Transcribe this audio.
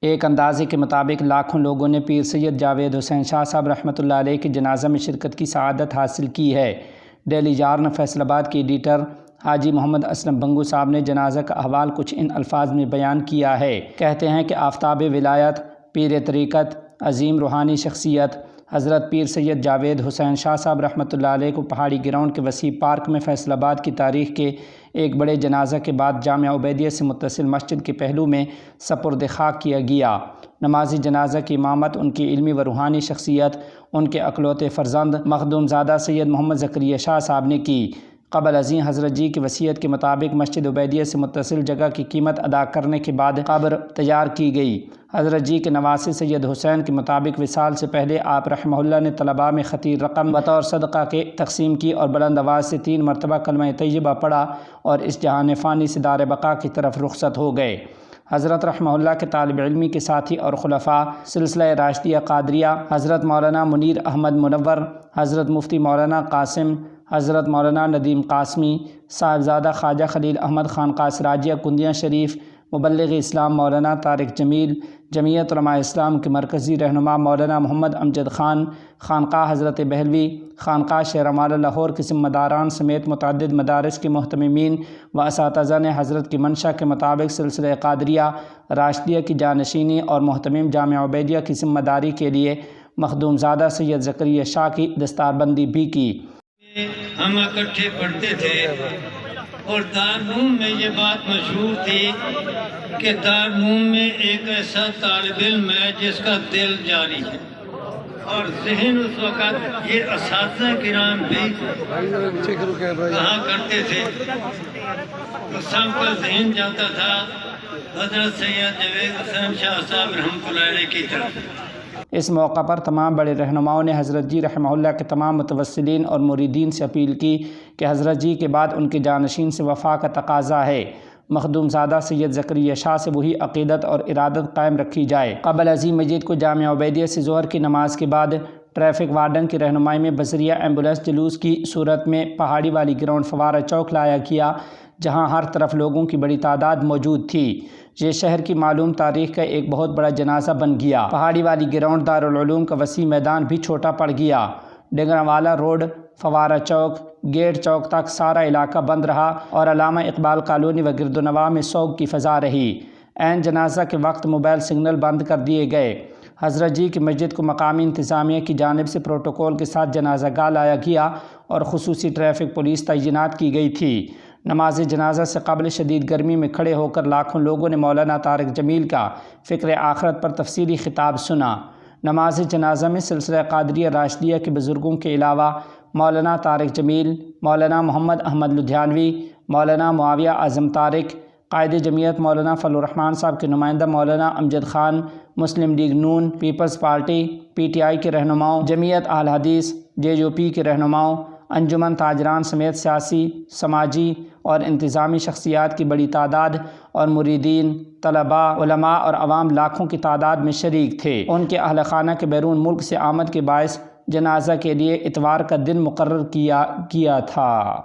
ایک اندازے کے مطابق لاکھوں لوگوں نے پیر سید جاوید حسین شاہ صاحب رحمۃ اللہ علیہ کے جنازہ میں شرکت کی سعادت حاصل کی ہے۔ ڈیلی جارن فیصل آباد کے ایڈیٹر حاجی محمد اسلم بنگو صاحب نے جنازہ کا احوال کچھ ان الفاظ میں بیان کیا ہے۔ کہتے ہیں کہ آفتاب ولایت، پیر طریقت، عظیم روحانی شخصیت حضرت پیر سید جاوید حسین شاہ صاحب رحمۃ اللہ علیہ کو پہاڑی گراؤنڈ کے وسیع پارک میں فیصل آباد کی تاریخ کے ایک بڑے جنازہ کے بعد جامعہ عبیدیہ سے متصل مسجد کے پہلو میں سپرد خاک کیا گیا۔ نماز جنازہ کی امامت ان کی علمی و روحانی شخصیت، ان کے اکلوتے فرزند مخدوم زادہ سید محمد زکریا شاہ صاحب نے کی۔ قبل ازیں حضرت جی کی وصیت کے مطابق مسجد عبیدیہ سے متصل جگہ کی قیمت ادا کرنے کے بعد قبر تیار کی گئی۔ حضرت جی کے نواسے سید حسین کے مطابق وصال سے پہلے آپ رحمہ اللہ نے طلباء میں خطیر رقم بطور صدقہ کے تقسیم کی اور بلند آواز سے 3 مرتبہ کلمہ طیبہ پڑھا اور اس جہان فانی سے دار بقا کی طرف رخصت ہو گئے۔ حضرت رحمہ اللہ کے طالب علمی کے ساتھی اور خلفاء سلسلہ راشدیہ قادریہ حضرت مولانا منیر احمد منور، حضرت مفتی مولانا قاسم، حضرت مولانا ندیم قاسمی، صاحبزادہ خواجہ خلیل احمد خانقاہ سراجیہ کندیاں شریف، مبلغ اسلام مولانا طارق جمیل، جمعیت علماء اسلام کے مرکزی رہنما مولانا محمد امجد خان، خانقاہ حضرت بہلوی، خانقاہ شیر امالہ لاہور کے ذمہ داران سمیت متعدد مدارس کے محتممین و اساتذہ نے حضرت کی منشا کے مطابق سلسلہ قادریہ راشدیہ کی جانشینی اور محتمم جامعہ عبیدیہ کی ذمہ داری کے لیے مخدوم زادہ سید زکریا شاہ کی دستاربندی بھی کی۔ ہم اکٹھے پڑھتے تھے اور دارالعلوم میں یہ بات مشہور تھی کہ دارالعلوم میں ایک ایسا طالب علم ہے جس کا دل جاری ہے، اور ذہن اس وقت یہ اساتذہ کرام بھی کہا کرتے تھے تو سب کا ذہن جاتا تھا حضرت سید جاوید حسین شاہ صاحب رحمۃ اللہ علیہ کی طرف۔ اس موقع پر تمام بڑے رہنماؤں نے حضرت جی رحمہ اللہ کے تمام متوسلین اور مریدین سے اپیل کی کہ حضرت جی کے بعد ان کے جانشین سے وفا کا تقاضا ہے، مخدوم زادہ سید زکریا شاہ سے وہی عقیدت اور ارادت قائم رکھی جائے۔ قبل ازیں مجید کو جامعہ عبیدیہ سے ظہر کی نماز کے بعد ٹریفک وارڈن کی رہنمائی میں بذریعہ ایمبولینس جلوس کی صورت میں پہاڑی والی گراؤنڈ فوارہ چوک لایا گیا، جہاں ہر طرف لوگوں کی بڑی تعداد موجود تھی۔ یہ شہر کی معلوم تاریخ کا ایک بہت بڑا جنازہ بن گیا۔ پہاڑی والی گراؤنڈ دارالعلوم کا وسیع میدان بھی چھوٹا پڑ گیا۔ ڈنگرانوالہ روڈ، فوارہ چوک، گیٹ چوک تک سارا علاقہ بند رہا اور علامہ اقبال کالونی و گرد و نواح میں سوگ کی فضا رہی۔ عین جنازہ کے وقت موبائل سگنل بند کر دیے گئے۔ حضرت جی کی مسجد کو مقامی انتظامیہ کی جانب سے پروٹوکول کے ساتھ جنازہ گاہ لایا گیا اور خصوصی ٹریفک پولیس تعینات کی گئی تھی۔ نماز جنازہ سے قبل شدید گرمی میں کھڑے ہو کر لاکھوں لوگوں نے مولانا طارق جمیل کا فکر آخرت پر تفصیلی خطاب سنا۔ نماز جنازہ میں سلسلہ قادریہ راشدیہ کے بزرگوں کے علاوہ مولانا طارق جمیل، مولانا محمد احمد لدھیانوی، مولانا معاویہ اعظم طارق، قائد جمعیت مولانا فضل الرحمان صاحب کے نمائندہ مولانا امجد خان، مسلم لیگ نون، Peoples Party P T I کے رہنماؤں، جمعیت اہل حدیث جے یو پی کے رہنماؤں، انجمن تاجران سمیت سیاسی، سماجی اور انتظامی شخصیات کی بڑی تعداد اور مریدین، طلباء، علماء اور عوام لاکھوں کی تعداد میں شریک تھے۔ ان کے اہل خانہ کے بیرون ملک سے آمد کے باعث جنازہ کے لیے اتوار کا دن مقرر کیا تھا۔